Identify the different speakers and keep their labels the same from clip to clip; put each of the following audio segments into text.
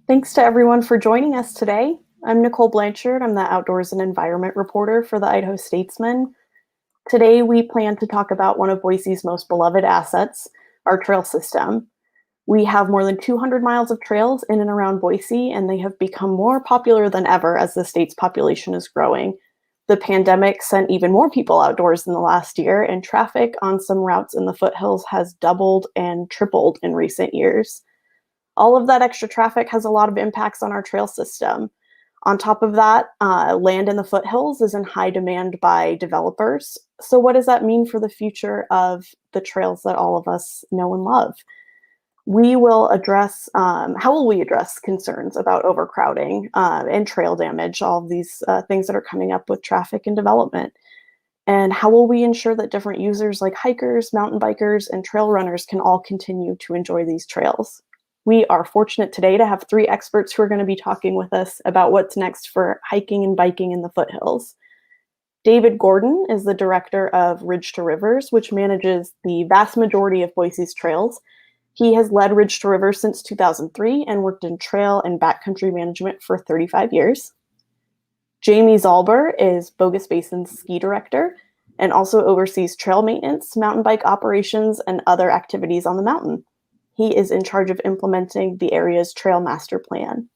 Speaker 1: Thanks to everyone for joining us today. I'm Nicole Blanchard. I'm the Outdoors and Environment Reporter for the Idaho Statesman. Today, we plan to talk about one of Boise's most beloved assets, our trail system. We have more than 200 miles of trails in and around Boise, and they have become more popular than ever as the state's population is growing. The pandemic sent even more people outdoors in the last year, and traffic on some routes in the foothills has doubled and tripled in recent years. All of that extra traffic has a lot of impacts on our trail system. On top of that, land in the foothills is in high demand by developers. So what does that mean for the future of the trails that all of us know and love? We will address, how will we address concerns about overcrowding and trail damage, all of these things that are coming up with traffic and development? And how will we ensure that different users like hikers, mountain bikers, and trail runners can all continue to enjoy these trails? We are fortunate today to have three experts who are going to be talking with us about what's next for hiking and biking in the foothills. David Gordon is the director of Ridge to Rivers, which manages the vast majority of Boise's trails. He has led Ridge to Rivers since 2003 and worked in trail and backcountry management for 35 years. Jamie Zolber is Bogus Basin's ski director and also oversees trail maintenance, mountain bike operations, and other activities on the mountain. He is in charge of implementing the area's trail master plan.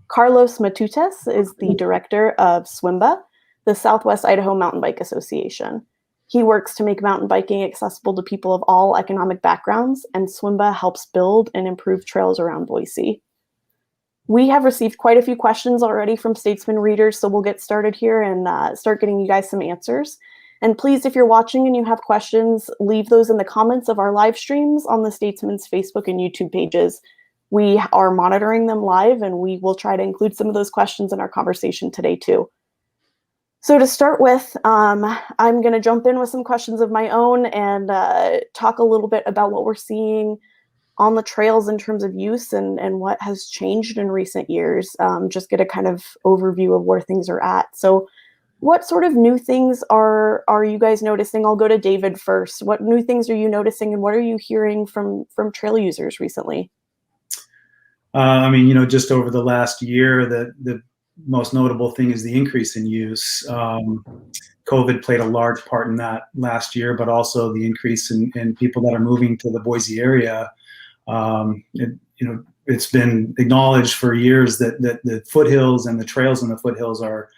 Speaker 1: Carlos Matutes is the director of SWIMBA, the Southwest Idaho Mountain Bike Association. He works to make mountain biking accessible to people of all economic backgrounds, and SWIMBA helps build and improve trails around Boise. We have received quite a few questions already from Statesman readers, so we'll get started here and start getting you guys some answers. And please, if you're watching and you have questions, leave those in the comments of our live streams on the Statesman's Facebook and YouTube pages. We are monitoring them live, and we will try to include some of those questions in our conversation today too. So to start with, I'm going to jump in with some questions of my own and talk a little bit about what we're seeing on the trails in terms of use and what has changed in recent years. Just get a kind of overview of where things are at. So what sort of new things are you guys noticing? I'll go to David first. What new things are you noticing, and what are you hearing from trail users recently?
Speaker 2: Just over the last year, the most notable thing is the increase in use. COVID played a large part in that last year, but also the increase in people that are moving to the Boise area. It's been acknowledged for years that the foothills and the trails in the foothills are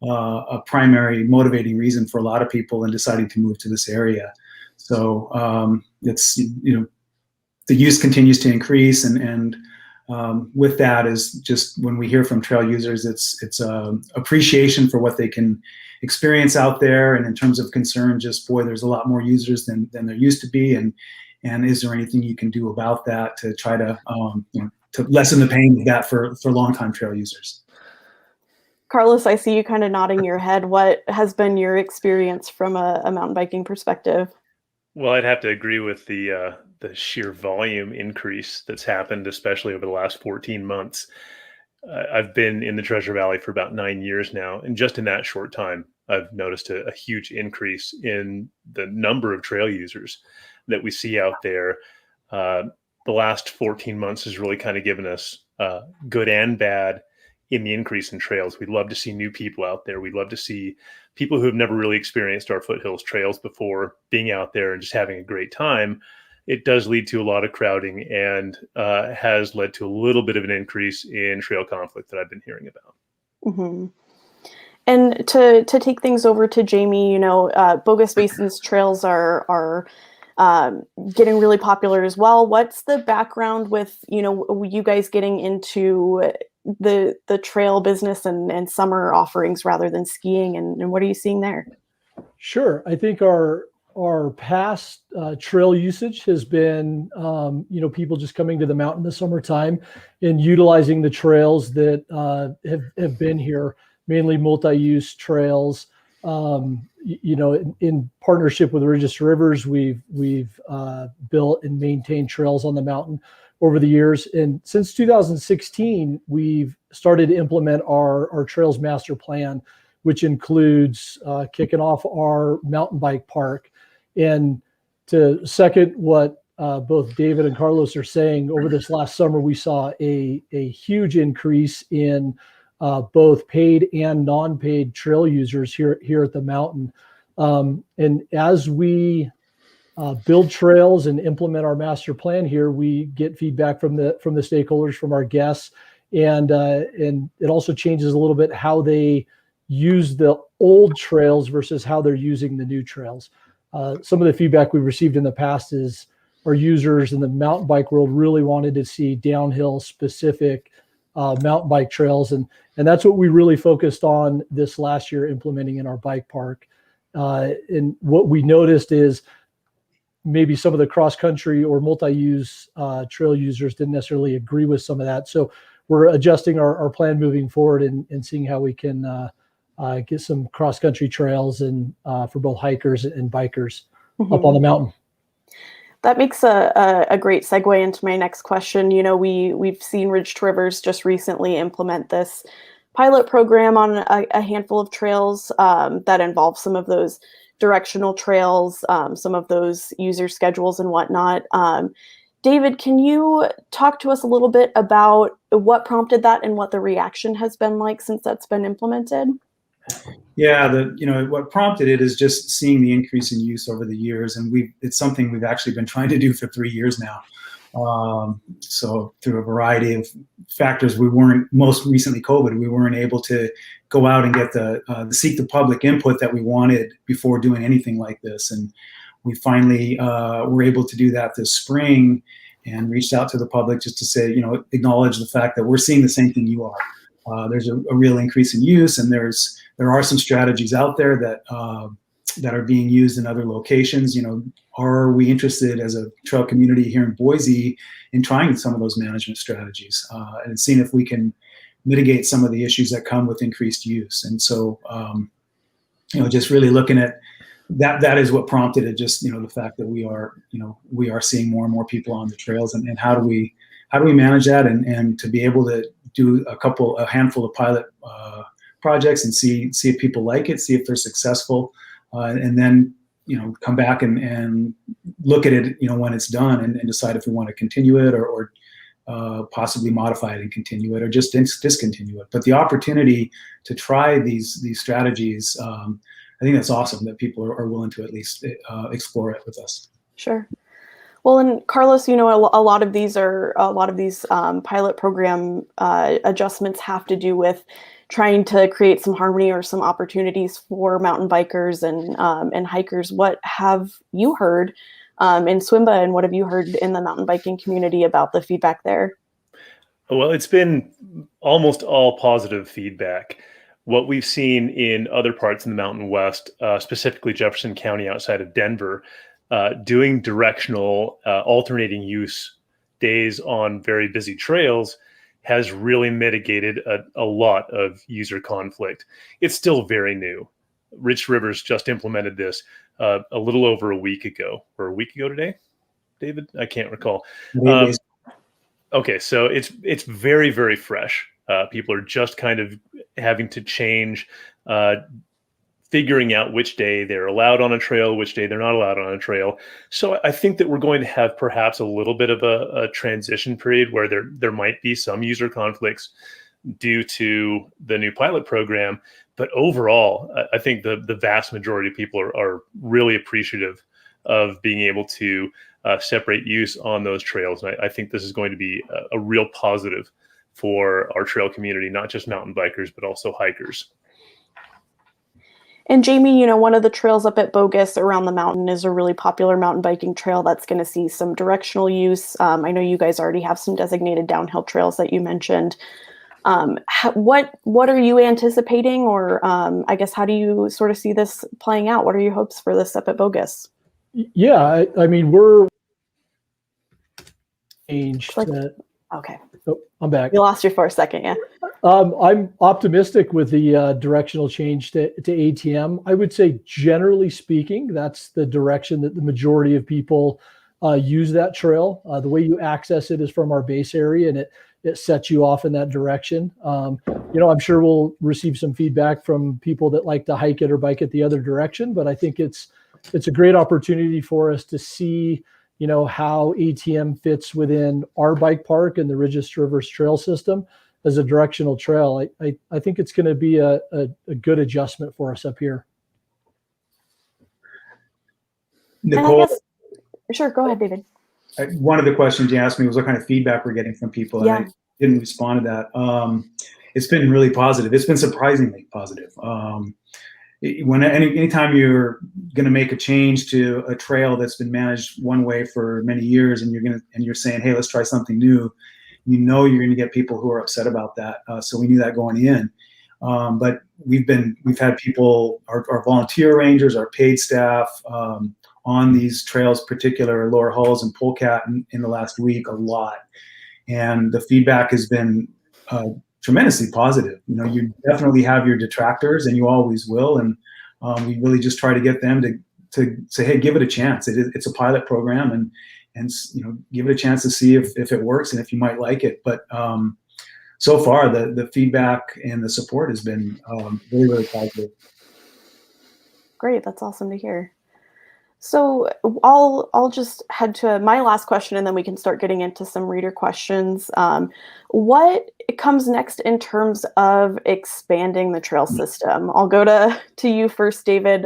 Speaker 2: a primary motivating reason for a lot of people in deciding to move to this area. So the use continues to increase, and with that is just when we hear from trail users, it's appreciation for what they can experience out there, and in terms of concern, just boy, there's a lot more users than there used to be, and is there anything you can do about that to try to to lessen the pain of that for longtime trail users?
Speaker 1: Carlos, I see you kind of nodding your head. What has been your experience from a mountain biking perspective?
Speaker 3: Well, I'd have to agree with the sheer volume increase that's happened, especially over the last 14 months. I've been in the Treasure Valley for about 9 years now, and just in that short time, I've noticed a huge increase in the number of trail users that we see out there. The last 14 months has really kind of given us good and bad in the increase in trails. We'd love to see new people out there. We'd love to see people who have never really experienced our foothills trails before being out there and just having a great time. It does lead to a lot of crowding and has led to a little bit of an increase in trail conflict that I've been hearing about.
Speaker 1: Mm-hmm. And to take things over to Jamie, Bogus Basin's trails are getting really popular as well. What's the background with, you guys getting into the trail business and summer offerings rather than skiing, and what are you seeing there?
Speaker 4: Sure. I think our past trail usage has been, people just coming to the mountain in the summertime and utilizing the trails that have been here, mainly multi-use trails. In partnership with Ridge to Rivers, we've built and maintained trails on the mountain over the years. And since 2016, we've started to implement our trails master plan, which includes kicking off our mountain bike park. And to second what both David and Carlos are saying, over this last summer, we saw a huge increase in both paid and non-paid trail users here at the mountain. And as we build trails and implement our master plan here, we get feedback from the stakeholders, from our guests, and it also changes a little bit how they use the old trails versus how they're using the new trails. Some of the feedback we've received in the past is our users in the mountain bike world really wanted to see downhill specific mountain bike trails. And that's what we really focused on this last year, implementing in our bike park. And what we noticed is maybe some of the cross-country or multi-use trail users didn't necessarily agree with some of that. So we're adjusting our plan moving forward and seeing how we can get some cross-country trails and for both hikers and bikers up on the mountain.
Speaker 1: That makes a great segue into my next question. You know, we've seen Ridge to Rivers just recently implement this pilot program on a handful of trails that involve some of those directional trails, some of those user schedules and whatnot. David, can you talk to us a little bit about what prompted that and what the reaction has been like since that's been implemented?
Speaker 2: Yeah, what prompted it is just seeing the increase in use over the years, and it's something we've actually been trying to do for 3 years now. So through a variety of factors, most recently COVID, we weren't able to go out and get seek the public input that we wanted before doing anything like this. And we finally were able to do that this spring and reached out to the public just to say, acknowledge the fact that we're seeing the same thing you are. There's a real increase in use, and there are some strategies out there that are being used in other locations. Are we interested as a trail community here in Boise in trying some of those management strategies and seeing if we can mitigate some of the issues that come with increased use? And so, just really looking at that is what prompted it. Just the fact that we are seeing more and more people on the trails, and how do we manage that, and to be able to do a handful of pilot projects and see if people like it, see if they're successful, and then come back and look at it when it's done and decide if we want to continue it or possibly modify it and continue it, or just discontinue it. But the opportunity to try these strategies, I think that's awesome that people are willing to at least explore it with us.
Speaker 1: Sure. Well, and Carlos, a lot of these pilot program adjustments have to do with trying to create some harmony or some opportunities for mountain bikers and hikers. What have you heard in SWMBA, and what have you heard in the mountain biking community about the feedback there?
Speaker 3: Well, it's been almost all positive feedback. What we've seen in other parts in the Mountain West, specifically Jefferson County outside of Denver, doing directional alternating use days on very busy trails has really mitigated a lot of user conflict. It's still very new. Ridge to Rivers just implemented this a little over a week ago, or a week ago today, David? I can't recall. Okay, so it's very, very fresh. People are just kind of having to change, figuring out which day they're allowed on a trail, which day they're not allowed on a trail. So I think that we're going to have perhaps a little bit of a transition period where there might be some user conflicts due to the new pilot program. But overall, I think the vast majority of people are really appreciative of being able to separate use on those trails. And I think this is going to be a real positive for our trail community, not just mountain bikers, but also hikers.
Speaker 1: And Jamie, one of the trails up at Bogus around the mountain is a really popular mountain biking trail that's going to see some directional use. I know you guys already have some designated downhill trails that you mentioned. What are you anticipating, or I guess how do you sort of see this playing out? What are your hopes for this up at Bogus?
Speaker 4: Yeah, I mean, we're changed.
Speaker 1: Okay.
Speaker 4: Oh, I'm back.
Speaker 1: We lost you for a second, yeah.
Speaker 4: I'm optimistic with the directional change to ATM. I would say, generally speaking, that's the direction that the majority of people use that trail. The way you access it is from our base area, and it sets you off in that direction. I'm sure we'll receive some feedback from people that like to hike it or bike it the other direction, but I think it's a great opportunity for us to see how ATM fits within our bike park and the Ridges to Rivers Trail system as a directional trail. I think it's going to be a good adjustment for us up here.
Speaker 2: Nicole,
Speaker 1: sure, go ahead, David.
Speaker 2: One of the questions you asked me was what kind of feedback we're getting from people, and I didn't respond to that. It's been really positive. It's been surprisingly positive. Anytime you're going to make a change to a trail that's been managed one way for many years, and you're saying, hey, let's try something new, you're going to get people who are upset about that. So we knew that going in. But we've had people, our volunteer rangers, our paid staff, on these trails, particular Lower Hulls and Polecat in the last week, a lot. And the feedback has been tremendously positive. You definitely have your detractors, and you always will. And we really just try to get them to say, hey, give it a chance. It's a pilot program, and give it a chance to see if it works and if you might like it. But so far, the feedback and the support has been really, really positive.
Speaker 1: Great, that's awesome to hear. So I'll just head to my last question, and then we can start getting into some reader questions. What comes next in terms of expanding the trail system? I'll go to you first, David.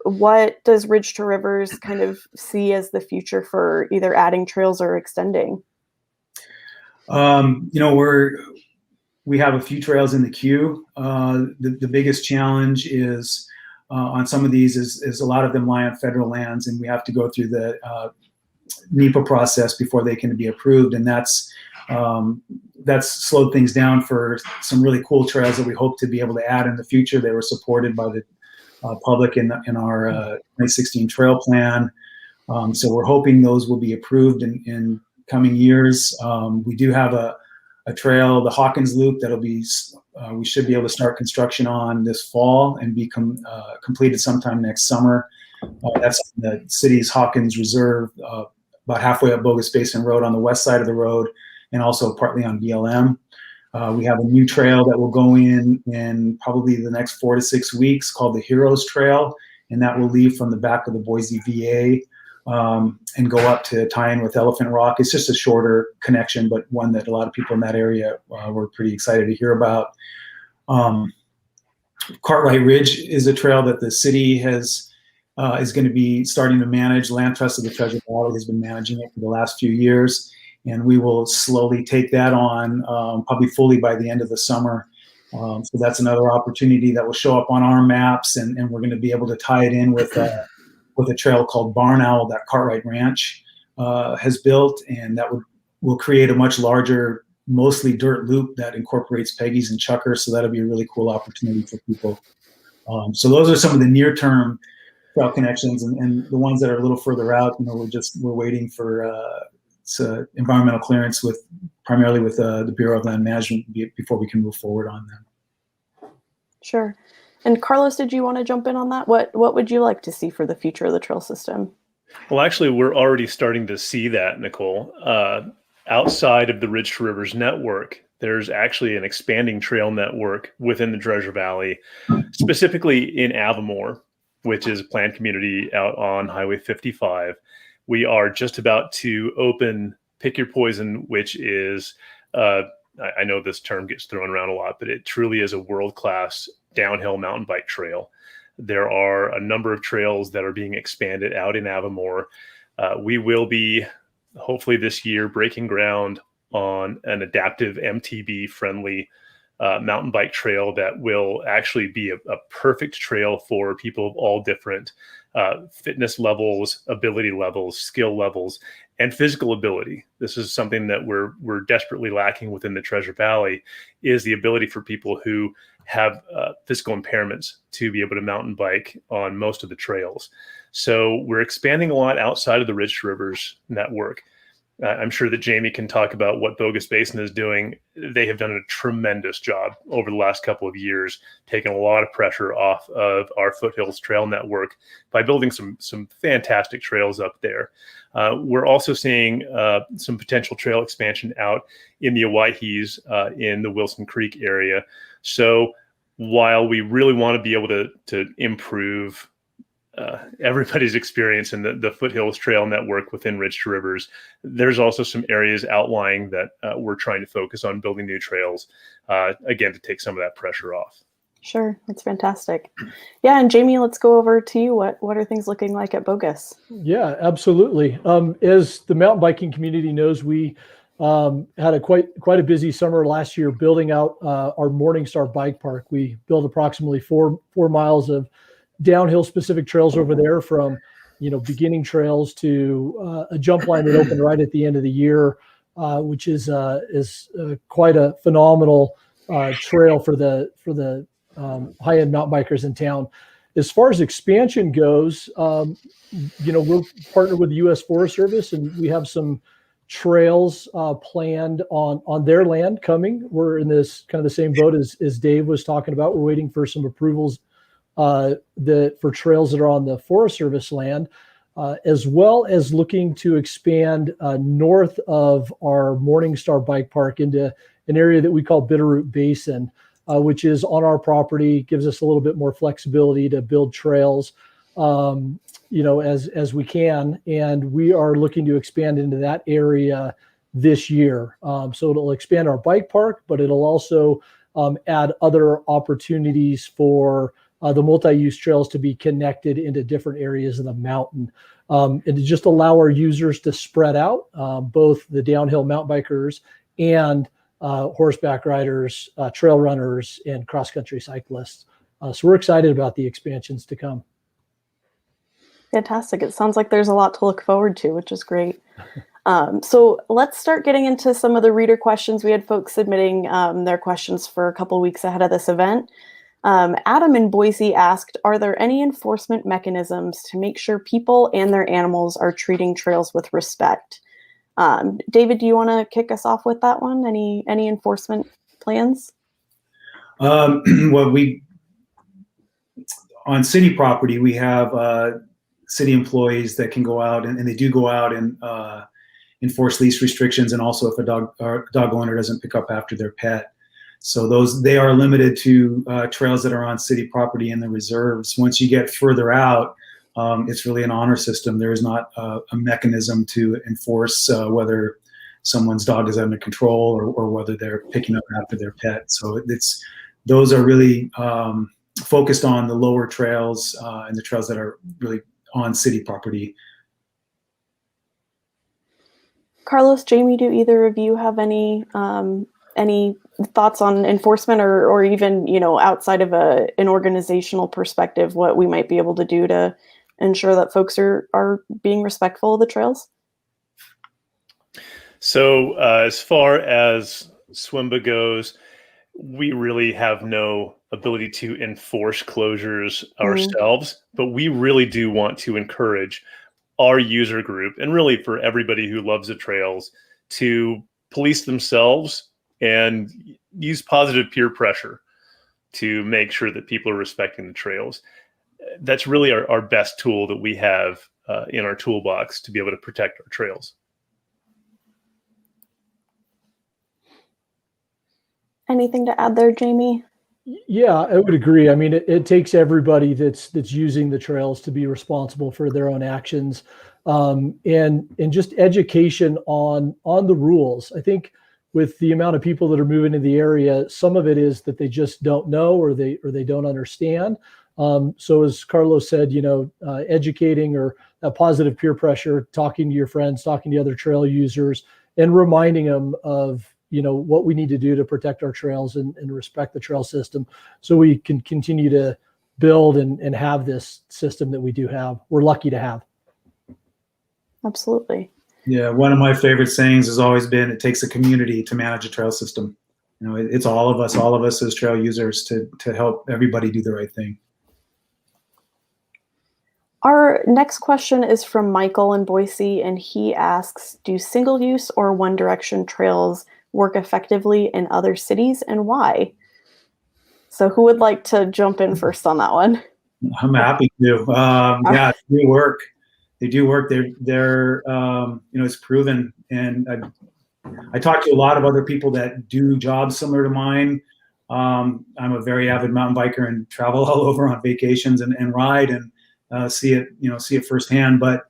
Speaker 1: What does Ridge to Rivers kind of see as the future for either adding trails or extending?
Speaker 2: We have a few trails in the queue. The biggest challenge is on some of these is a lot of them lie on federal lands, and we have to go through the NEPA process before they can be approved, and that's slowed things down for some really cool trails that we hope to be able to add in the future. They were supported by the public in our 2016 trail plan, so we're hoping those will be approved in coming years. We do have a trail, the Hawkins Loop, that'll be we should be able to start construction on this fall and be completed sometime next summer. That's the city's Hawkins Reserve, about halfway up Bogus Basin Road on the west side of the road, and also partly on BLM. We have a new trail that will go in probably the next 4 to 6 weeks called the Heroes Trail, and that will leave from the back of the Boise VA and go up to tie in with Elephant Rock. It's just a shorter connection, but one that a lot of people in that area were pretty excited to hear about. Cartwright Ridge is a trail that the city is going to be starting to manage. Land Trust of the Treasure Valley has been managing it for the last few years, and we will slowly take that on, probably fully by the end of the summer. So that's another opportunity that will show up on our maps, and we're going to be able to tie it in with a trail called Barn Owl that Cartwright Ranch has built, and that will create a much larger, mostly dirt loop that incorporates Peggy's and Chucker. So that'll be a really cool opportunity for people. So those are some of the near-term trail connections, and the ones that are a little further out, we're waiting for environmental clearance primarily with the Bureau of Land Management before we can move forward on them.
Speaker 1: Sure. And Carlos, did you want to jump in on that? What would you like to see for the future of the trail system?
Speaker 3: Well, actually, we're already starting to see that, Nicole. Outside of the Ridge to Rivers network, there's actually an expanding trail network within the Treasure Valley, specifically in Avamore, which is a planned community out on Highway 55. We are just about to open Pick Your Poison, which is, I know this term gets thrown around a lot, but it truly is a world-class downhill mountain bike trail. There are a number of trails that are being expanded out in Avamore. We will be, hopefully this year, breaking ground on an adaptive MTB friendly mountain bike trail that will actually be a perfect trail for people of all different fitness levels, ability levels, skill levels, and physical ability. This is something that we're desperately lacking within the Treasure Valley, is the ability for people who have physical impairments to be able to mountain bike on most of the trails. So we're expanding a lot outside of the Ridge to Rivers network. I'm sure that Jamie can talk about what Bogus Basin is doing. They have done a tremendous job over the last couple of years, taking a lot of pressure off of our Foothills Trail network by building some fantastic trails up there. We're also seeing some potential trail expansion out in the Owyhees in the Wilson Creek area. So while we really want to be able to improve everybody's experience in the Foothills Trail network within Rich Rivers. There's also some areas outlying that we're trying to focus on building new trails, again, to take some of that pressure off.
Speaker 1: Sure, that's fantastic. Yeah, and Jamie, let's go over to you. What are things looking like at Bogus?
Speaker 4: Yeah, absolutely. As the mountain biking community knows, we had a quite a busy summer last year building out our Morningstar Bike Park. We built approximately four miles of downhill specific trails over there, from beginning trails to a jump line that opened right at the end of the year, which is quite a phenomenal trail for the high-end mountain bikers in town. As far as expansion goes, we're partnered with the U.S. Forest Service, and we have some trails planned on their land coming. We're in this kind of the same boat as Dave was talking about. We're waiting for some approvals for trails that are on the Forest Service land, as well as looking to expand north of our Morningstar Bike Park into an area that we call Bogus Basin, which is on our property, gives us a little bit more flexibility to build trails, as we can. And we are looking to expand into that area this year. So it'll expand our bike park, but it'll also add other opportunities for the multi-use trails to be connected into different areas of the mountain, and to just allow our users to spread out, both the downhill mountain bikers and horseback riders, trail runners, and cross-country cyclists. So we're excited about the expansions to come.
Speaker 1: Fantastic. It sounds like there's a lot to look forward to, which is great. So let's start getting into some of the reader questions. We had folks submitting their questions for a couple of weeks ahead of this event. Adam in Boise asked, are there any enforcement mechanisms to make sure people and their animals are treating trails with respect? David, do you want to kick us off with that one? Any enforcement plans?
Speaker 2: Well, on city property, we have city employees that can go out, and they do go out and enforce leash restrictions, and also if a dog owner doesn't pick up after their pet. So they are limited to trails that are on city property in the reserves. Once you get further out, it's really an honor system. There is not a mechanism to enforce whether someone's dog is under control or whether they're picking up after their pet. So those are really focused on the lower trails and the trails that are really on city property.
Speaker 1: Carlos, Jamie, do either of you have any thoughts on enforcement, or even outside of an organizational perspective, what we might be able to do to ensure that folks are being respectful of the trails?
Speaker 3: So as far as SWMBA goes, we really have no ability to enforce closures ourselves, but we really do want to encourage our user group, and really for everybody who loves the trails, to police themselves and use positive peer pressure to make sure that people are respecting the trails. That's really our best tool that we have in our toolbox to be able to protect our trails.
Speaker 1: Anything to add there, Jamie?
Speaker 4: Yeah, I would agree. I mean, it takes everybody that's using the trails to be responsible for their own actions, and just education on the rules. I think with the amount of people that are moving in the area, some of it is that they just don't know, or they don't understand. So as Carlos said, educating, or that positive peer pressure, talking to your friends, talking to other trail users, and reminding them of what we need to do to protect our trails and respect the trail system, so we can continue to build and have this system that we do have. We're lucky to have.
Speaker 1: Absolutely.
Speaker 2: Yeah, one of my favorite sayings has always been, it takes a community to manage a trail system. It's all of us as trail users to help everybody do the right thing.
Speaker 1: Our next question is from Michael in Boise, and he asks, do single-use or one-direction trails work effectively in other cities, and why? So who would like to jump in first on that one?
Speaker 2: I'm happy to. Yeah, they do work. They do work. They're it's proven. And I talk to a lot of other people that do jobs similar to mine. I'm a very avid mountain biker and travel all over on vacations and ride. And see it firsthand. But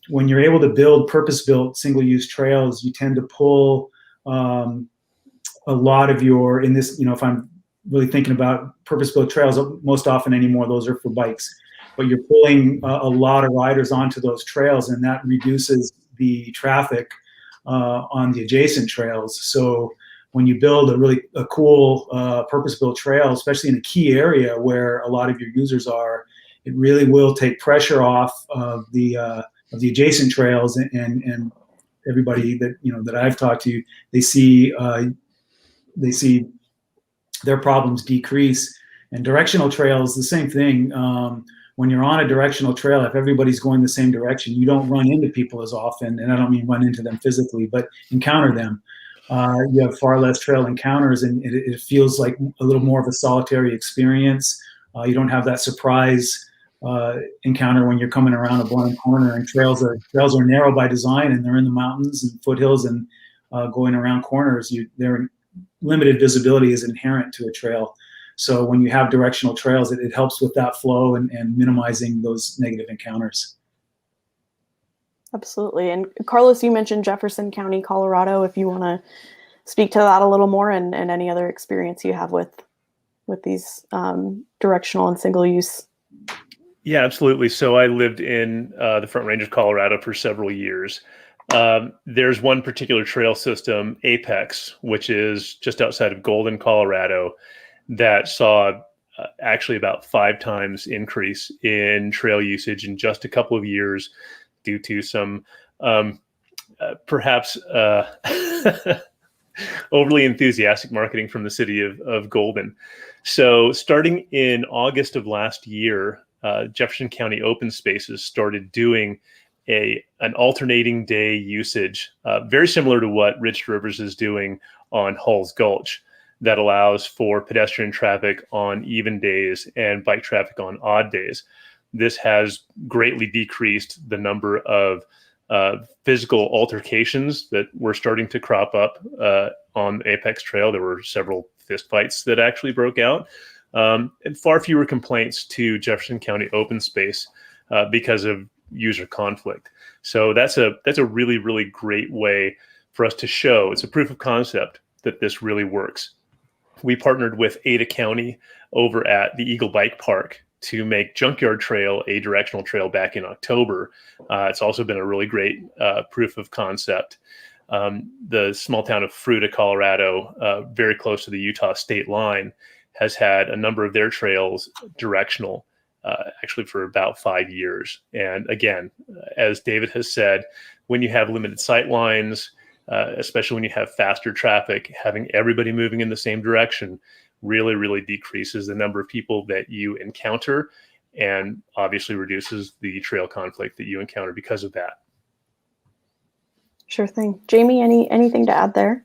Speaker 2: when you're able to build purpose-built single-use trails, you tend to pull a lot of your, in this, if I'm really thinking about purpose-built trails, most often anymore, those are for bikes. But you're pulling a lot of riders onto those trails, and that reduces the traffic on the adjacent trails. So when you build a cool purpose-built trail, especially in a key area where a lot of your users are, it really will take pressure off of the adjacent trails, and everybody that I've talked to, they see their problems decrease. And directional trails, the same thing. When you're on a directional trail, if everybody's going the same direction, you don't run into people as often, and I don't mean run into them physically, but encounter them. You have far less trail encounters, and it feels like a little more of a solitary experience. You don't have that surprise encounter when you're coming around a blind corner. And trails are narrow by design, and they're in the mountains and foothills, and going around corners, their limited visibility is inherent to a trail. So when you have directional trails, it helps with that flow and minimizing those negative encounters.
Speaker 1: Absolutely. And Carlos, you mentioned Jefferson County, Colorado, if you want to speak to that a little more, and any other experience you have with these directional and single use.
Speaker 3: Yeah, absolutely. So I lived in the Front Range of Colorado for several years. There's one particular trail system, Apex, which is just outside of Golden, Colorado, that saw actually about 5 times increase in trail usage in just a couple of years due to some perhaps overly enthusiastic marketing from the city of Golden. So starting in August of last year, Jefferson County Open Spaces started doing an alternating day usage, very similar to what Rich Rivers is doing on Halls Gulch, that allows for pedestrian traffic on even days and bike traffic on odd days. This has greatly decreased the number of physical altercations that were starting to crop up on the Apex Trail. There were several fistfights that actually broke out, and far fewer complaints to Jefferson County Open Space because of user conflict. So that's a really, really great way for us to show, it's a proof of concept that this really works. We partnered with Ada County over at the Eagle Bike Park to make Junkyard Trail a directional trail back in October. It's also been a really great proof of concept. The small town of Fruita, Colorado, very close to the Utah state line, has had a number of their trails directional actually for about 5 years. And again, as David has said, when you have limited sight lines, especially when you have faster traffic, having everybody moving in the same direction really, really decreases the number of people that you encounter, and obviously reduces the trail conflict that you encounter because of that.
Speaker 1: Sure thing. Jamie, anything to add there?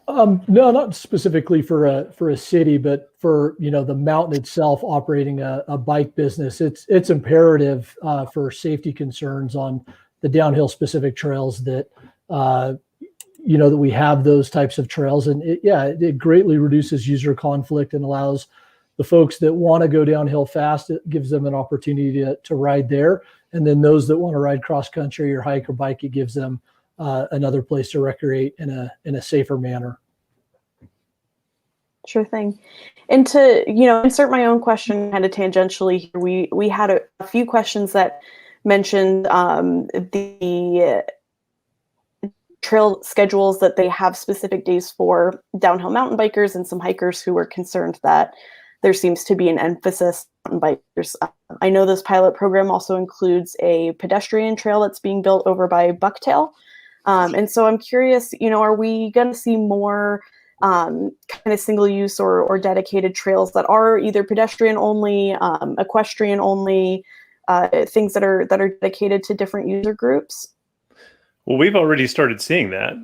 Speaker 4: No, not specifically for a city, but for the mountain itself operating a bike business. It's imperative for safety concerns on the downhill specific trails that that we have those types of trails, and it greatly reduces user conflict and allows the folks that want to go downhill fast. It gives them an opportunity to ride there, and then those that want to ride cross country or hike or bike, it gives them another place to recreate in a safer manner.
Speaker 1: Sure thing. And to insert my own question kind of tangentially here, we had a few questions that mentioned the trail schedules, that they have specific days for downhill mountain bikers, and some hikers who were concerned that there seems to be an emphasis on bikers. I know this pilot program also includes a pedestrian trail that's being built over by Bucktail. And so I'm curious, are we going to see more kind of single use or dedicated trails that are either pedestrian only, equestrian only, things that are dedicated to different user groups?
Speaker 3: Well, we've already started seeing that.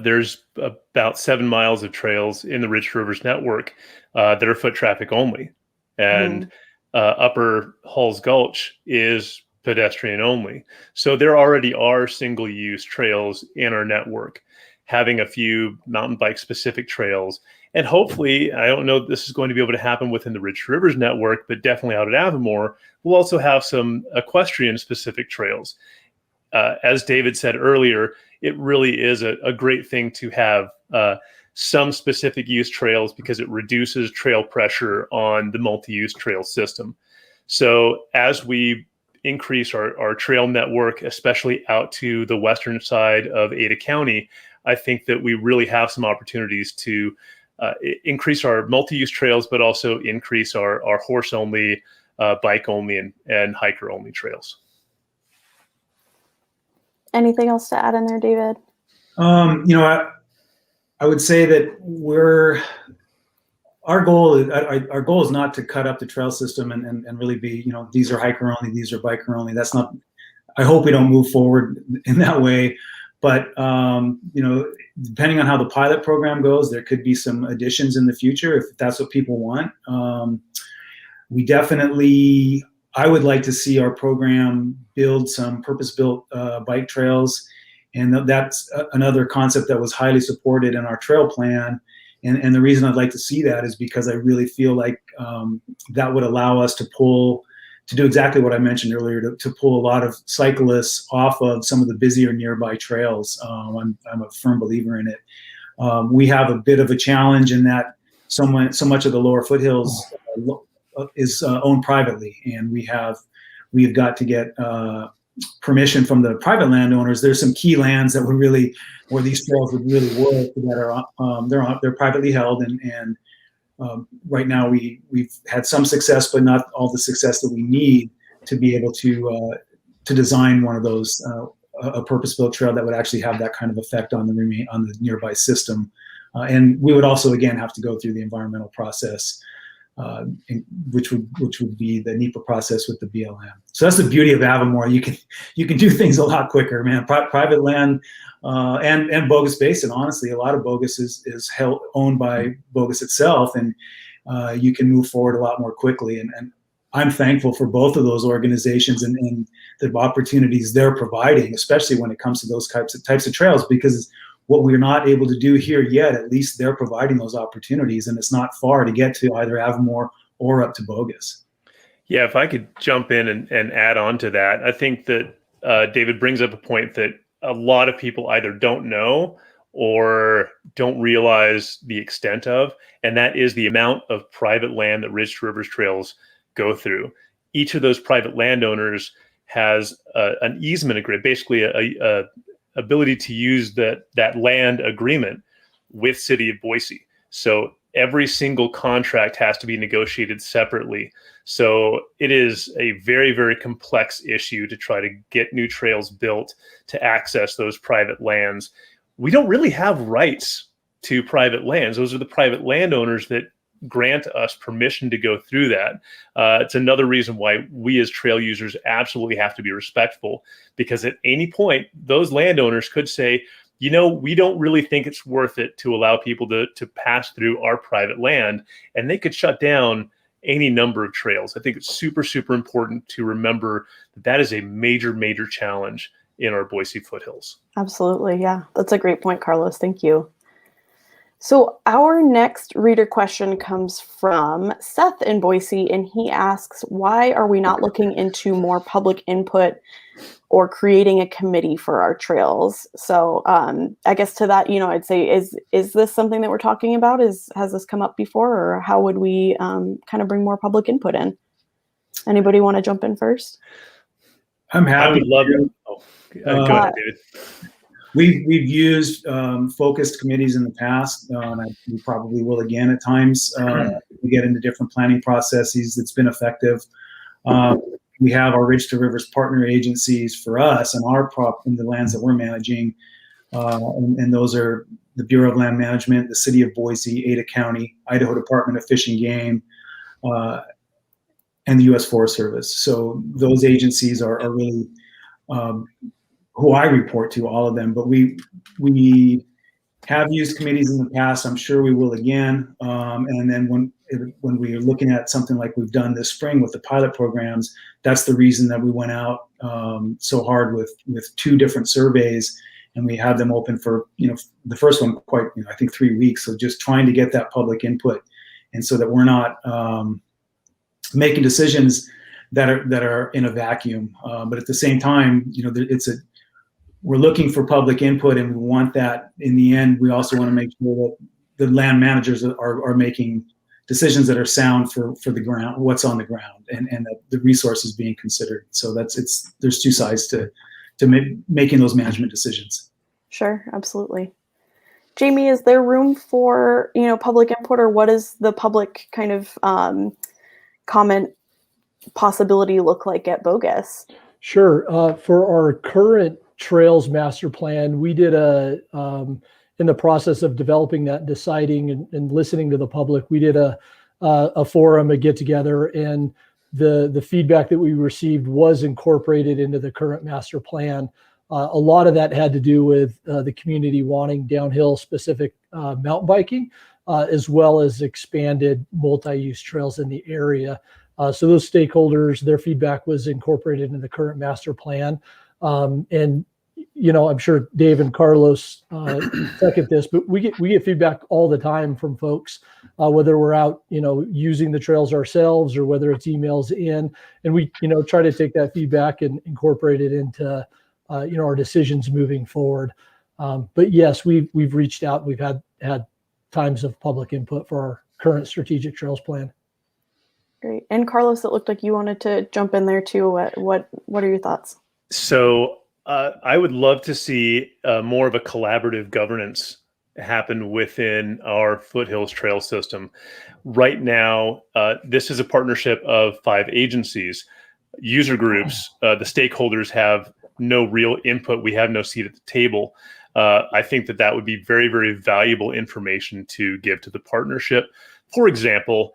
Speaker 3: There's about 7 miles of trails in the Rich Rivers network that are foot traffic only. And Upper Halls Gulch is pedestrian only. So there already are single-use trails in our network. Having a few mountain bike specific trails And hopefully, I don't know if this is going to be able to happen within the Ridge to Rivers network, but definitely out at Avamore, we'll also have some equestrian-specific trails. As David said earlier, it really is a great thing to have some specific use trails because it reduces trail pressure on the multi-use trail system. So as we increase our trail network, especially out to the western side of Ada County, I think that we really have some opportunities to increase our multi-use trails, but also increase our horse-only, bike-only, and hiker-only trails.
Speaker 1: Anything else to add in there, David?
Speaker 2: I would say that our goal is not to cut up the trail system and really be, these are hiker only, these are biker only. That's not, I hope we don't move forward in that way. But, depending on how the pilot program goes, there could be some additions in the future if that's what people want. I would like to see our program build some purpose-built bike trails. And that's another concept that was highly supported in our trail plan. And the reason I'd like to see that is because I really feel like that would allow us to do exactly what I mentioned earlier, to pull a lot of cyclists off of some of the busier nearby trails. I'm a firm believer in it. We have a bit of a challenge in that so much of the lower foothills is owned privately, and we have got to get permission from the private landowners. There's some key lands that where these trails would really work that are they're privately held, and right now we've had some success, but not all the success that we need to be able to design one of those a purpose-built trail that would actually have that kind of effect on the nearby system. And we would also again have to go through the environmental process, which would be the NEPA process with the BLM. So that's the beauty of Avamore. You can do things a lot quicker, man. Private land and Bogus Basin. Honestly, a lot of Bogus is owned by Bogus itself, and you can move forward a lot more quickly. And I'm thankful for both of those organizations and the opportunities they're providing, especially when it comes to those types of trails, because what we're not able to do here yet, at least they're providing those opportunities, and it's not far to get to either Avamore or up to Bogus.
Speaker 3: Yeah, if I could jump in and add on to that, I think that David brings up a point that a lot of people either don't know or don't realize the extent of, and that is the amount of private land that Ridge to Rivers trails go through. Each of those private landowners has an easement agreement, basically a ability to use that land agreement with City of Boise. So every single contract has to be negotiated separately. So it is a very, very complex issue to try to get new trails built to access those private lands. We don't really have rights to private lands. Those are the private landowners that grant us permission to go through that. It's another reason why we as trail users absolutely have to be respectful, because at any point, those landowners could say, we don't really think it's worth it to allow people to pass through our private land, and they could shut down any number of trails. I think it's super, super important to remember that is a major, major challenge in our Boise foothills.
Speaker 1: Absolutely. Yeah, that's a great point, Carlos. Thank you. So our next reader question comes from Seth in Boise, and he asks, why are we not looking into more public input or creating a committee for our trails? So I guess to that, I'd say, is this something that we're talking about? Has this come up before, or how would we kind of bring more public input in? Anybody want to jump in first?
Speaker 2: I'm happy.
Speaker 3: I would love to. Go ahead, David.
Speaker 2: We've used focused committees in the past. We probably will again at times. We get into different planning processes. It's been effective. We have our Ridge to Rivers partner agencies for us and in the lands that we're managing. And those are the Bureau of Land Management, the City of Boise, Ada County, Idaho Department of Fish and Game, and the U.S. Forest Service. So those agencies are really who I report to, all of them. But we have used committees in the past. I'm sure we will again. And then when we are looking at something like we've done this spring with the pilot programs, that's the reason that we went out so hard with 2 different surveys and we had them open for, the first one quite, I think 3 weeks. So just trying to get that public input, and so that we're not making decisions that are in a vacuum. But at the same time, we're looking for public input, and we want that in the end. We also want to make sure that the land managers are making decisions that are sound for the ground, what's on the ground, and that the resources being considered. So there's two sides to making those management decisions.
Speaker 1: Sure, absolutely. Jamie, is there room for public input, or what does the public kind of comment possibility look like at Bogus?
Speaker 4: Sure. For our current Trails Master Plan, we did in the process of developing that, deciding and listening to the public, we did a forum, a get together, and the feedback that we received was incorporated into the current master plan. A lot of that had to do with the community wanting downhill specific mountain biking, as well as expanded multi-use trails in the area. So those stakeholders, their feedback was incorporated into the current master plan. And I'm sure Dave and Carlos second this, but we get feedback all the time from folks, whether we're out, using the trails ourselves or whether it's emails in, and we, try to take that feedback and incorporate it into, our decisions moving forward. But yes, we've reached out. We've had times of public input for our current strategic trails plan.
Speaker 1: Great. And Carlos, it looked like you wanted to jump in there too. What are your thoughts?
Speaker 3: So I would love to see more of a collaborative governance happen within our Foothills Trail system. Right now, this is a partnership of 5 agencies, user groups. The stakeholders have no real input. We have no seat at the table. I think that would be very, very valuable information to give to the partnership. For example,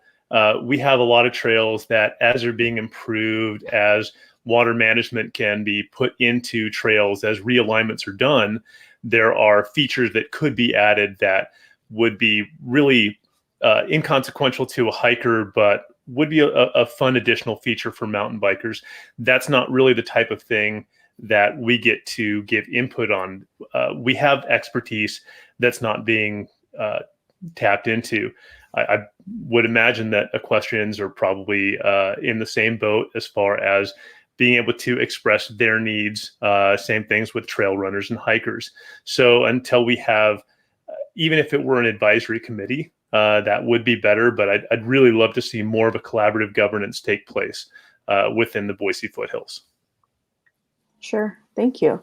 Speaker 3: we have a lot of trails that, as they're being improved, as water management can be put into trails, as realignments are done, there are features that could be added that would be really inconsequential to a hiker, but would be a fun additional feature for mountain bikers. That's not really the type of thing that we get to give input on. We have expertise that's not being tapped into. I would imagine that equestrians are probably in the same boat as far as being able to express their needs. Same things with trail runners and hikers. So until we have, even if it were an advisory committee, that would be better. But I'd really love to see more of a collaborative governance take place within the Boise Foothills.
Speaker 1: Sure. Thank you.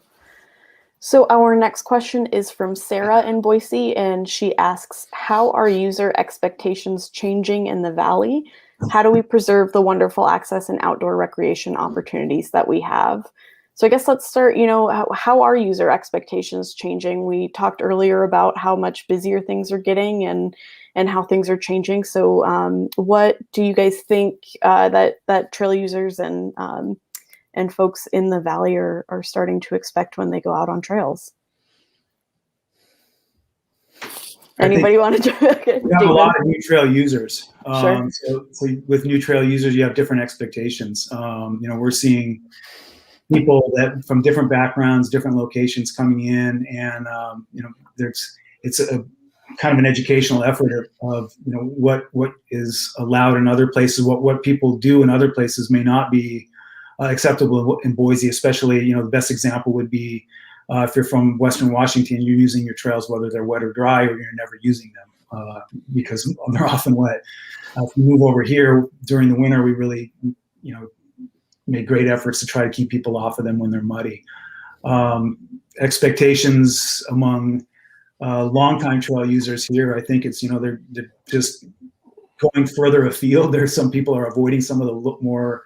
Speaker 1: So our next question is from Sarah in Boise, and she asks, how are user expectations changing in the Valley? How do we preserve the wonderful access and outdoor recreation opportunities that we have? So I guess let's start, how are user expectations changing? We talked earlier about how much busier things are getting and how things are changing. So what do you guys think that trail users and folks in the Valley are starting to expect when they go out on trails? Anybody want to?
Speaker 2: We have a lot of new trail users.
Speaker 1: Sure.
Speaker 2: So with new trail users, you have different expectations. We're seeing people that from different backgrounds, different locations coming in, and it's a kind of an educational effort of what is allowed in other places, what people do in other places may not be acceptable in Boise. Especially, the best example would be if you're from Western Washington, you're using your trails whether they're wet or dry, or you're never using them because they're often wet. If you move over here during the winter, we really, made great efforts to try to keep people off of them when they're muddy. Expectations among longtime trail users here, I think it's, they're just going further afield. There's some people are avoiding some of the more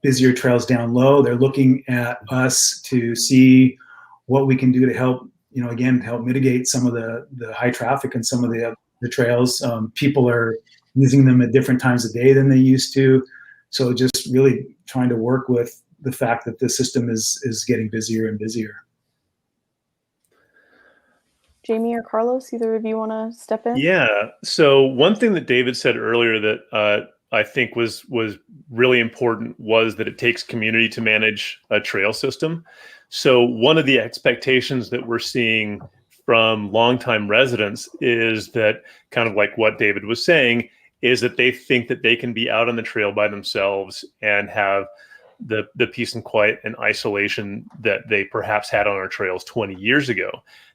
Speaker 2: busier trails down low. They're looking at us to see what we can do to help, help mitigate some of the high traffic and some of the trails. People are using them at different times of day than they used to. So just really trying to work with the fact that the system is getting busier and busier.
Speaker 1: Jamie or Carlos, either of you want to step in?
Speaker 3: Yeah. So one thing that David said earlier that I think was really important was that it takes community to manage a trail system. So one of the expectations that we're seeing from longtime residents is that, kind of like what David was saying, is that they think that they can be out on the trail by themselves and have the peace and quiet and isolation that they perhaps had on our trails 20 years ago.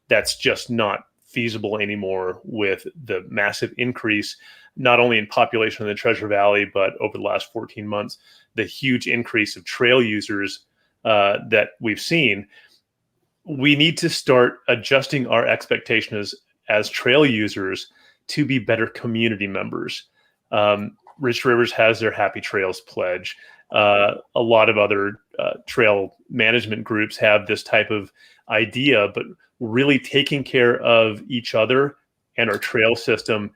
Speaker 3: That's just not feasible anymore with the massive increase, not only in population in the Treasure Valley, but over the last 14 months, the huge increase of trail users that we've seen. We need to start adjusting our expectations as trail users to be better community members. Rich Rivers has their Happy Trails pledge. A lot of other trail management groups have this type of idea, but really taking care of each other and our trail system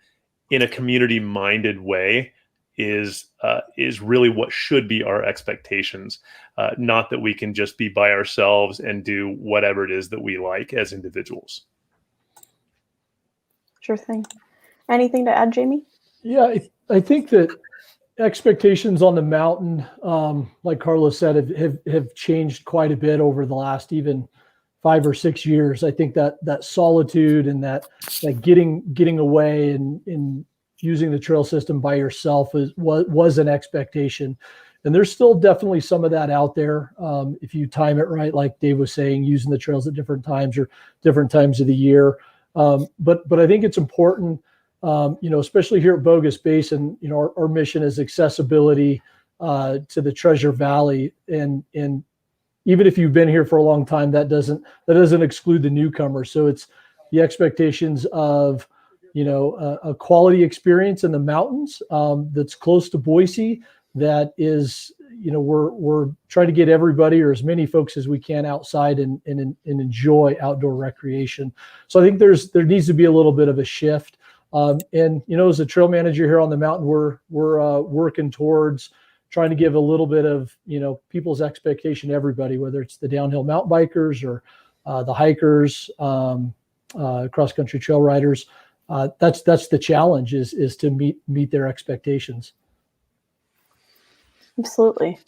Speaker 3: in a community-minded way is really what should be our expectations. Not that we can just be by ourselves and do whatever it is that we like as individuals.
Speaker 1: Sure thing. Anything to add, Jamie?
Speaker 4: Yeah, I think that expectations on the mountain, like Carlos said, have changed quite a bit over the last even 5 or 6 years. I think that solitude and that getting away and using the trail system by yourself was an expectation. And there's still definitely some of that out there. If you time it right, like Dave was saying, using the trails at different times or different times of the year. But I think it's important, especially here at Bogus Basin, our mission is accessibility to the Treasure Valley. And even if you've been here for a long time, that doesn't exclude the newcomer. So it's the expectations of, a quality experience in the mountains that's close to Boise. That is, we're trying to get everybody or as many folks as we can outside and enjoy outdoor recreation. So I think there needs to be a little bit of a shift. And as a trail manager here on the mountain, we're working towards trying to give a little bit of people's expectation to everybody, whether it's the downhill mountain bikers or the hikers, cross country trail riders. That's the challenge is to meet their expectations.
Speaker 1: Absolutely.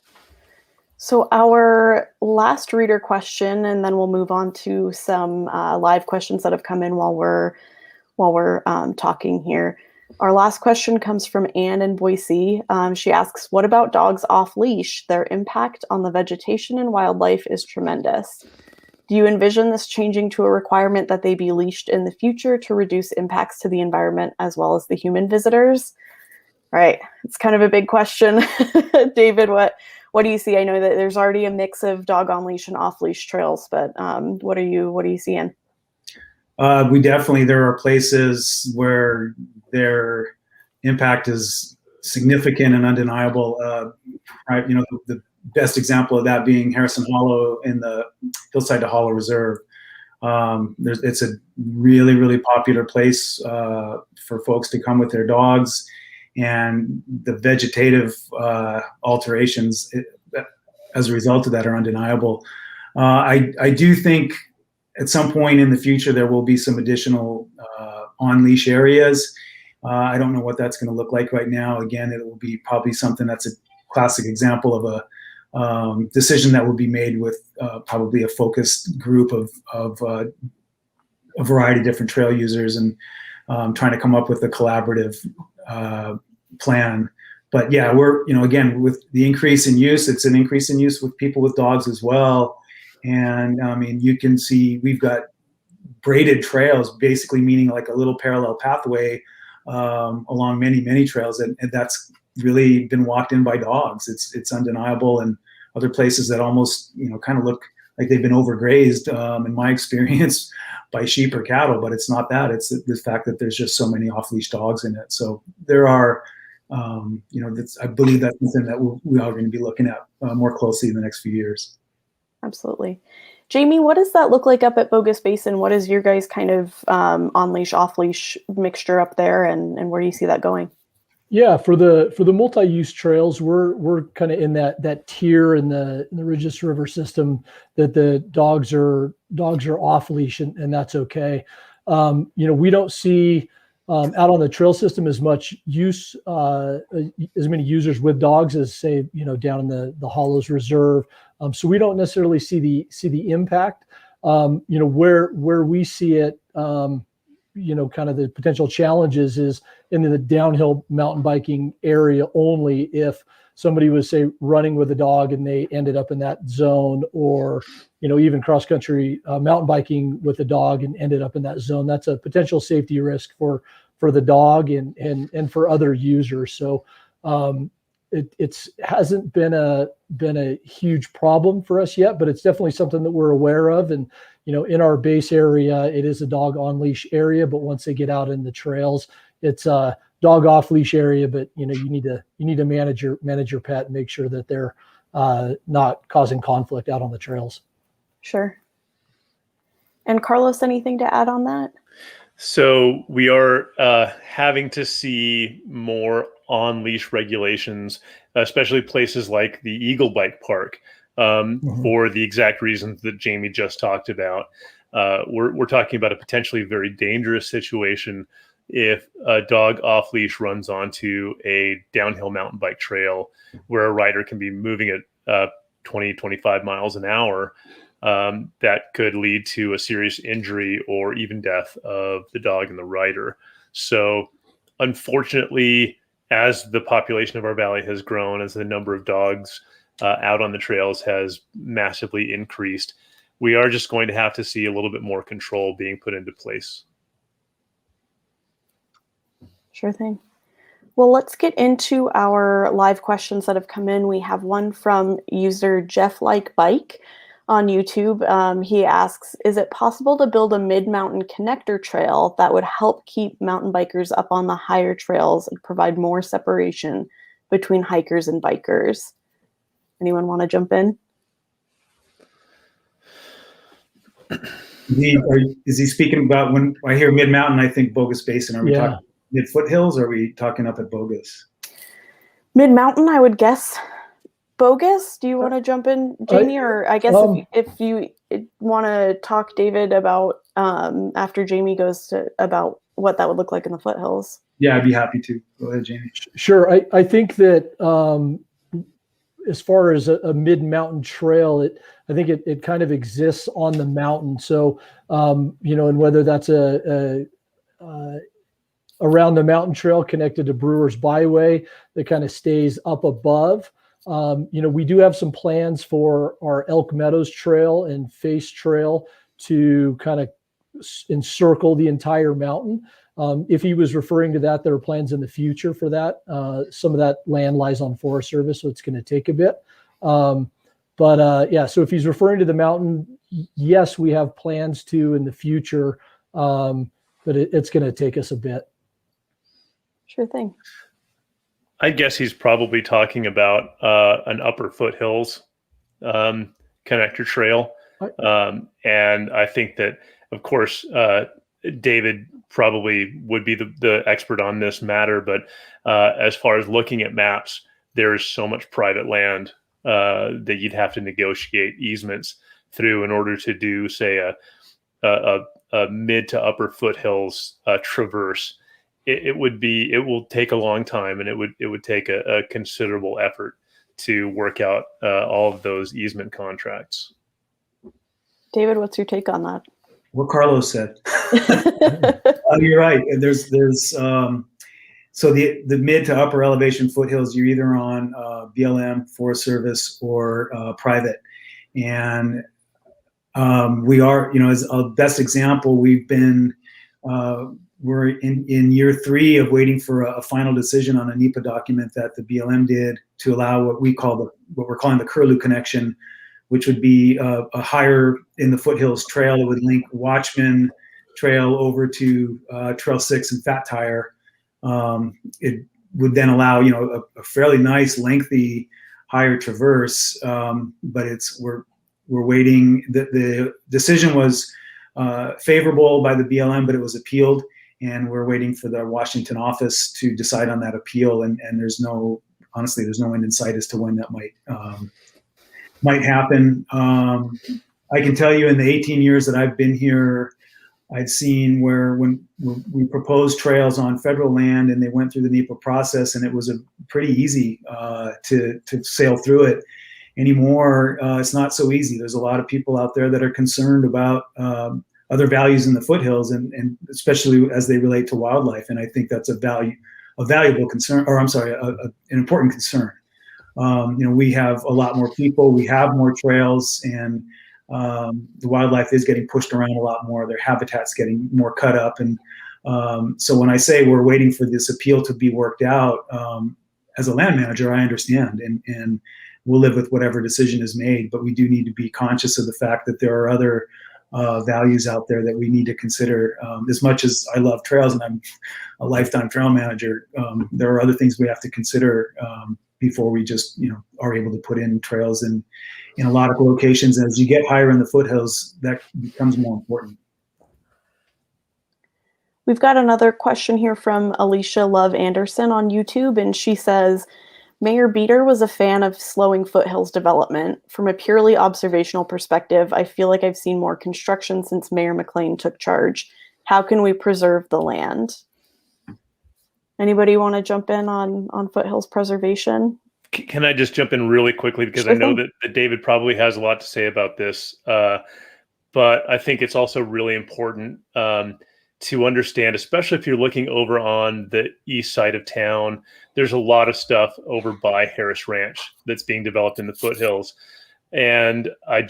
Speaker 1: So our last reader question, and then we'll move on to some live questions that have come in while we're talking here. Our last question comes from Anne in Boise. She asks, what about dogs off leash? Their impact on the vegetation and wildlife is tremendous. Do you envision this changing to a requirement that they be leashed in the future to reduce impacts to the environment as well as the human visitors? Right. It's kind of a big question. David, what do you see? I know that there's already a mix of dog on leash and off leash trails, but what are you seeing?
Speaker 2: There are places where their impact is significant and undeniable. The best example of that being Harrison Hollow in the Hillside to Hollow Reserve. It's a really, really popular place for folks to come with their dogs. And the vegetative alterations as a result of that are undeniable. I do think at some point in the future there will be some additional on-leash areas. I don't know what that's going to look like right now. Again, it will be probably something that's a classic example of a decision that will be made with probably a focused group of a variety of different trail users and trying to come up with a collaborative plan. But yeah, we're, again, with the increase in use, it's an increase in use with people with dogs as well. And I mean, you can see we've got braided trails, basically meaning like a little parallel pathway along many, many trails. And that's really been walked in by dogs. It's undeniable. And other places that almost, kind of look like they've been overgrazed, in my experience, by sheep or cattle, but it's not that. It's the fact that there's just so many off-leash dogs in it. So there are, I believe that's something that we are going to be looking at more closely in the next few years.
Speaker 1: Absolutely. Jamie, what does that look like up at Bogus Basin? What is your guys' kind of on-leash, off-leash mixture up there, and where do you see that going?
Speaker 4: Yeah, for the multi-use trails, we're kind of in that tier in the Regis River system that the dogs are off leash, and that's okay. We don't see out on the trail system as much use, as many users with dogs as say, down in the Hollows Reserve. So we don't necessarily see the impact. Where we see it, kind of the potential challenges is in the downhill mountain biking area only. If somebody was, say, running with a dog and they ended up in that zone, or, even cross country mountain biking with a dog and ended up in that zone, that's a potential safety risk for the dog and for other users. So it hasn't been a huge problem for us yet, but it's definitely something that we're aware of. And, in our base area, it is a dog on leash area, but once they get out in the trails, it's a dog off leash area. But you need to manage your pet and make sure that they're not causing conflict out on the trails.
Speaker 1: Sure. And Carlos, anything to add on that?
Speaker 3: So we are having to see more on-leash regulations, especially places like the Eagle Bike Park, for the exact reasons that Jamie just talked about. We're talking about a potentially very dangerous situation if a dog off-leash runs onto a downhill mountain bike trail where a rider can be moving at 20, 25 miles an hour. That could lead to a serious injury or even death of the dog and the rider. So unfortunately, as the population of our valley has grown, as the number of dogs out on the trails has massively increased, we are just going to have to see a little bit more control being put into place.
Speaker 1: Sure thing. Well, let's get into our live questions that have come in. We have one from user Jeff Like Bike on YouTube. He asks, is it possible to build a mid-mountain connector trail that would help keep mountain bikers up on the higher trails and provide more separation between hikers and bikers? Anyone want to jump in?
Speaker 2: Is he speaking about, when I hear mid-mountain, I think Bogus Basin? Are we talking mid-foothills, or are we talking up at Bogus?
Speaker 1: Mid-mountain, I would guess. Bogus, do you want to jump in, Jamie? Or I guess if you want to talk, David, about after Jamie goes to about what that would look like in the foothills.
Speaker 2: Yeah, I'd be happy to. Go ahead, Jamie.
Speaker 4: Sure. I think that as far as a mid-mountain trail, I think it kind of exists on the mountain. So, and whether that's a around the mountain trail connected to Brewer's Byway that kind of stays up above. We do have some plans for our Elk Meadows Trail and Face Trail to kind of encircle the entire mountain. If he was referring to that, there are plans in the future for that. Some of that land lies on Forest Service, so it's going to take a bit. So if he's referring to the mountain, yes, we have plans to in the future, but it's going to take us a bit.
Speaker 1: Sure thing.
Speaker 3: I guess he's probably talking about an upper foothills connector trail. And I think that, of course, David probably would be the expert on this matter. But as far as looking at maps, there is so much private land that you'd have to negotiate easements through in order to do, say, a mid to upper foothills traverse. It will take a long time, and it would take a considerable effort to work out all of those easement contracts.
Speaker 1: David, what's your take on that?
Speaker 2: What Carlos said. You're right. There's so the mid to upper elevation foothills, you're either on BLM, Forest Service, or private. And we are, as a best example, we've been we're in year 3 of waiting for a final decision on a NEPA document that the BLM did to allow what we're calling the Curlew connection, which would be a higher in the foothills trail. It would link Watchman Trail over to Trail 6 and Fat Tire. It would then allow a fairly nice lengthy higher traverse, but we're waiting. The decision was favorable by the BLM, but it was appealed, and we're waiting for the Washington office to decide on that appeal. And there's no end in sight as to when that might happen. I can tell you, in the 18 years that I've been here, I've seen where when we proposed trails on federal land and they went through the NEPA process, and it was a pretty easy to sail through it. Anymore, it's not so easy. There's a lot of people out there that are concerned about other values in the foothills, and especially as they relate to wildlife. And I think that's a valuable concern, or I'm sorry, an important concern. We have a lot more people, we have more trails, and the wildlife is getting pushed around a lot more. Their habitat's getting more cut up. And so when I say we're waiting for this appeal to be worked out, as a land manager, I understand, and we'll live with whatever decision is made, but we do need to be conscious of the fact that there are other values out there that we need to consider. As much as I love trails and I'm a lifetime trail manager, there are other things we have to consider before we just are able to put in trails in a lot of locations. As you get higher in the foothills, that becomes more important.
Speaker 1: We've got another question here from Alicia Love Anderson on YouTube, and she says, Mayor Beater was a fan of slowing foothills development. From a purely observational perspective, I feel like I've seen more construction since Mayor McLean took charge. How can we preserve the land? Anybody want to jump in on foothills preservation?
Speaker 3: Can I just jump in really quickly, because I know that David probably has a lot to say about this, but I think it's also really important to understand, especially if you're looking over on the east side of town, there's a lot of stuff over by Harris Ranch that's being developed in the foothills. And I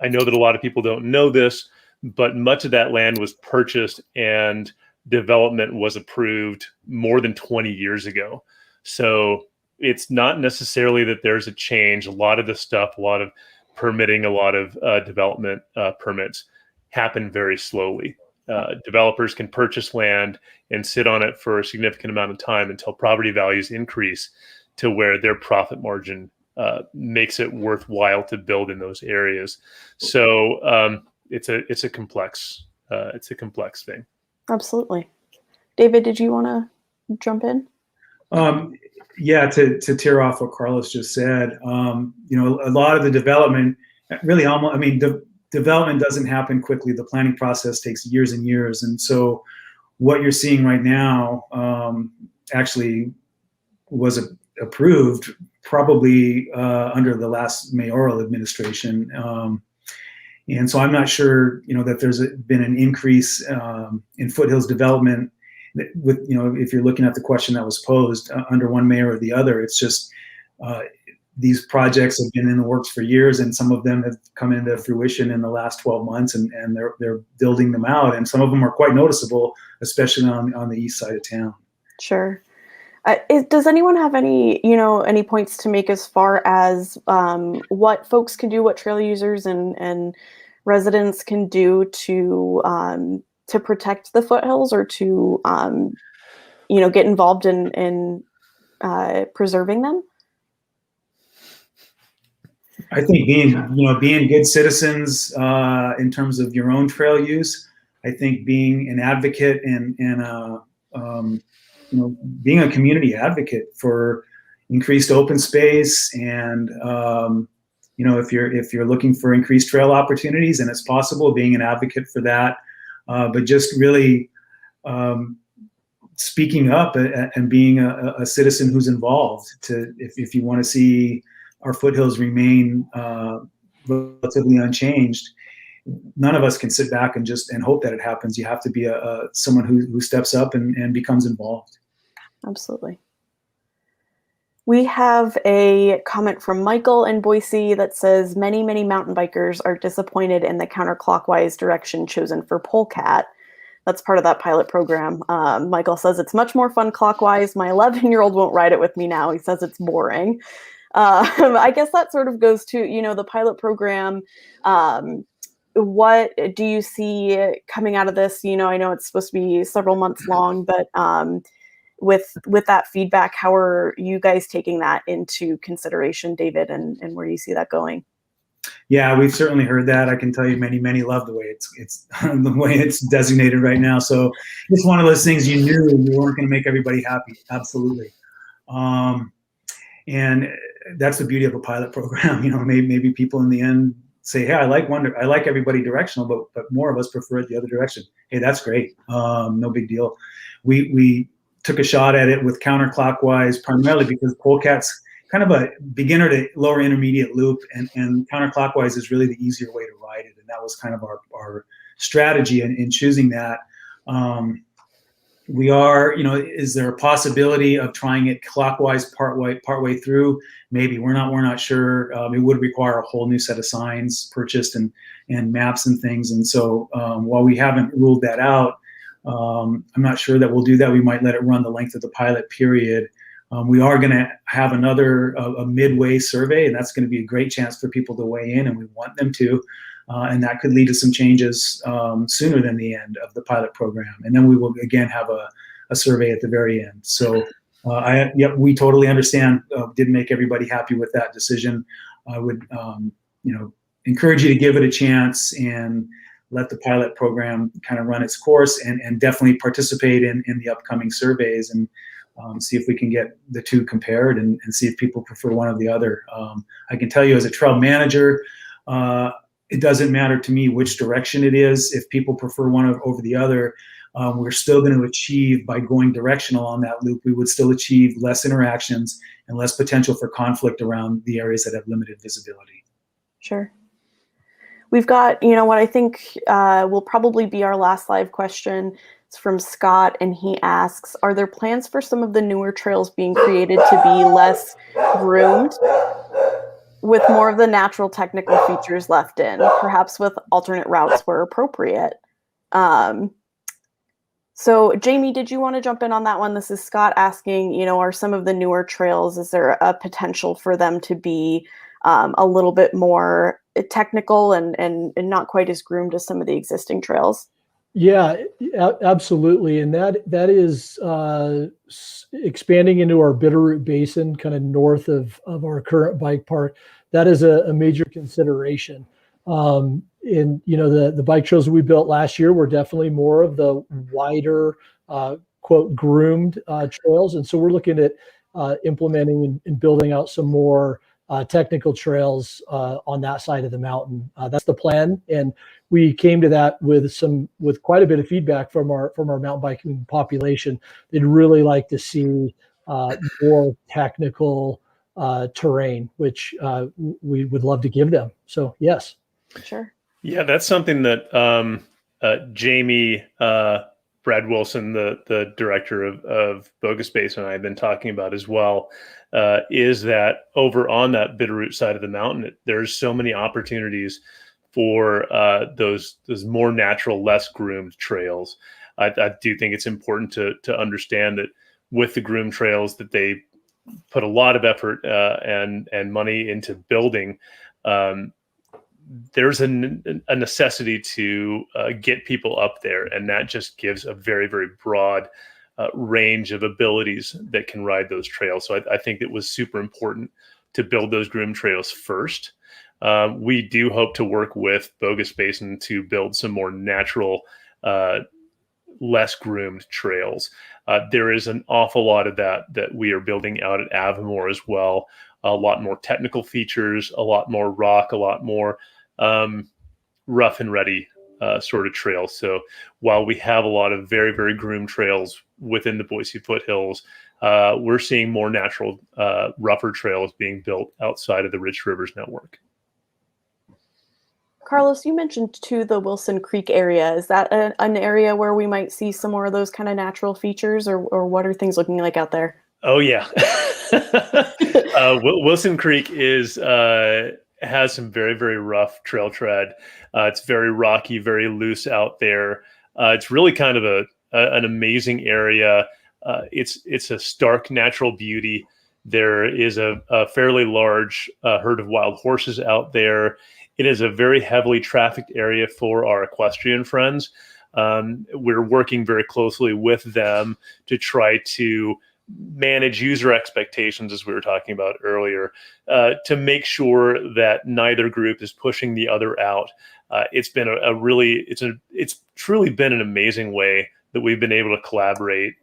Speaker 3: know that a lot of people don't know this, but much of that land was purchased and development was approved more than 20 years ago. So it's not necessarily that there's a change. A lot of the stuff, a lot of permitting, a lot of development permits happen very slowly. Developers can purchase land and sit on it for a significant amount of time until property values increase to where their profit margin makes it worthwhile to build in those areas. So it's a complex thing. Absolutely.
Speaker 1: David, did you want to jump in?
Speaker 2: Yeah, to tear off what Carlos just said, a lot of the development really development doesn't happen quickly. The planning process takes years and years. And so what you're seeing right now actually was approved probably under the last mayoral administration. And so I'm not sure, that there's been an increase in foothills development with, if you're looking at the question that was posed under one mayor or the other. It's just these projects have been in the works for years, and some of them have come into fruition in the last 12 months, and they're building them out. And some of them are quite noticeable, especially on the east side of town.
Speaker 1: Sure. Does anyone have any points to make as far as what folks can do, what trail users and residents can do to protect the foothills, or to get involved in preserving them?
Speaker 2: I think being good citizens in terms of your own trail use. I think being an advocate and being a community advocate for increased open space, and if you're looking for increased trail opportunities, and it's possible, being an advocate for that, but just really speaking up and being a citizen who's involved. If you want to see our foothills remain relatively unchanged, none of us can sit back and hope that it happens. You have to be someone who steps up and becomes involved.
Speaker 1: Absolutely. We have a comment from Michael in Boise that says, many mountain bikers are disappointed in the counterclockwise direction chosen for polecat. That's part of that pilot program. Michael says it's much more fun clockwise. My 11-year-old won't ride it with me now. He says it's boring. I guess that sort of goes to, the pilot program. What do you see coming out of this? I know it's supposed to be several months long, but with that feedback, how are you guys taking that into consideration, David, and where do you see that going?
Speaker 2: Yeah, we've certainly heard that. I can tell you many love the way it's the way it's designated right now. So it's one of those things you knew you weren't going to make everybody happy. Absolutely. And that's the beauty of a pilot program. Maybe people in the end say, hey, I like everybody directional, but more of us prefer it the other direction. Hey, that's great. No big deal. We took a shot at it with counterclockwise, primarily because polecat's kind of a beginner to lower intermediate loop, and counterclockwise is really the easier way to ride it. And that was kind of our strategy in choosing that. We are, is there a possibility of trying it clockwise partway through? Maybe. We're not sure. It would require a whole new set of signs purchased and maps and things. And so while we haven't ruled that out, I'm not sure that we'll do that. We might let it run the length of the pilot period. We are going to have a midway survey, and that's going to be a great chance for people to weigh in, and we want them to. And that could lead to some changes sooner than the end of the pilot program. And then we will again have a survey at the very end. So we totally understand. Didn't make everybody happy with that decision. I would encourage you to give it a chance and let the pilot program kind of run its course, and definitely participate in the upcoming surveys, and see if we can get the two compared and see if people prefer one or the other. I can tell you as a trail manager, it doesn't matter to me which direction it is. If people prefer one over the other, we're still going to achieve, by going directional on that loop, we would still achieve less interactions and less potential for conflict around the areas that have limited visibility.
Speaker 1: Sure. We've got, what I think will probably be our last live question. It's from Scott, and he asks, are there plans for some of the newer trails being created to be less groomed, with more of the natural technical features left in, perhaps with alternate routes where appropriate? So Jamie, did you want to jump in on that one? This is Scott asking, are some of the newer trails, is there a potential for them to be a little bit more technical and not quite as groomed as some of the existing trails?
Speaker 4: Yeah, absolutely. And that is expanding into our Bitterroot Basin, kind of north of our current bike park. That is a major consideration. And, the bike trails we built last year were definitely more of the wider, quote, groomed trails. And so we're looking at implementing and building out some more technical trails on that side of the mountain. That's the plan. And we came to that with quite a bit of feedback from our mountain biking population. They'd really like to see more technical terrain, which we would love to give them. So yes.
Speaker 1: Sure.
Speaker 3: Yeah, that's something that Jamie, Brad Wilson, the director of Bogus Basin, and I have been talking about as well, is that over on that Bitterroot side of the mountain, there's so many opportunities for those more natural, less groomed trails. I do think it's important to understand that with the groomed trails that they put a lot of effort and money into building, there's a necessity to get people up there, and that just gives a very, very broad range of abilities that can ride those trails. So I think it was super important to build those groomed trails first. We do hope to work with Bogus Basin to build some more natural, less groomed trails. There is an awful lot of that we are building out at Avamore as well. A lot more technical features, a lot more rock, a lot more rough and ready sort of trails. So while we have a lot of very, very groomed trails within the Boise Foothills, we're seeing more natural, rougher trails being built outside of the Rich Rivers network.
Speaker 1: Carlos, you mentioned too the Wilson Creek area. Is that an area where we might see some more of those kind of natural features, or what are things looking like out there?
Speaker 3: Oh yeah, Wilson Creek has some very, very rough trail tread. It's very rocky, very loose out there. It's really kind of an amazing area. It's a stark natural beauty. There is a fairly large herd of wild horses out there. It is a very heavily trafficked area for our equestrian friends. We're working very closely with them to try to manage user expectations, as we were talking about earlier, to make sure that neither group is pushing the other out. It's been it's truly been an amazing way that we've been able to collaborate.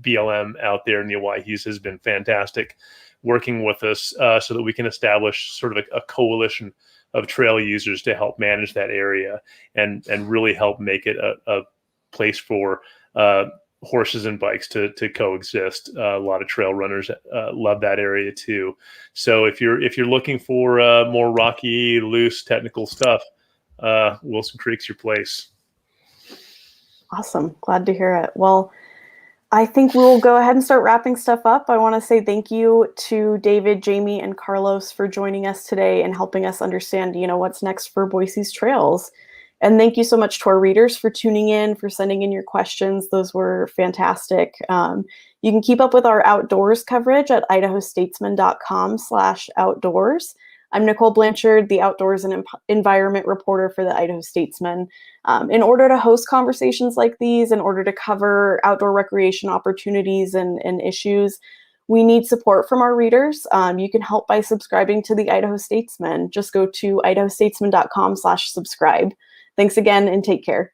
Speaker 3: BLM out there in the Owyhees has been fantastic, working with us so that we can establish sort of a coalition of trail users to help manage that area and really help make it a place for horses and bikes to coexist. A lot of trail runners love that area too. So if you're looking for more rocky, loose, technical stuff, Wilson Creek's your place.
Speaker 1: Awesome. Glad to hear it. Well, I think we'll go ahead and start wrapping stuff up. I want to say thank you to David, Jamie, and Carlos for joining us today and helping us understand, what's next for Boise's trails. And thank you so much to our readers for tuning in, for sending in your questions. Those were fantastic. You can keep up with our outdoors coverage at idahostatesman.com/outdoors. I'm Nicole Blanchard, the Outdoors and Environment Reporter for the Idaho Statesman. In order to host conversations like these, in order to cover outdoor recreation opportunities and issues, we need support from our readers. You can help by subscribing to the Idaho Statesman. Just go to idahostatesman.com/subscribe. Thanks again and take care.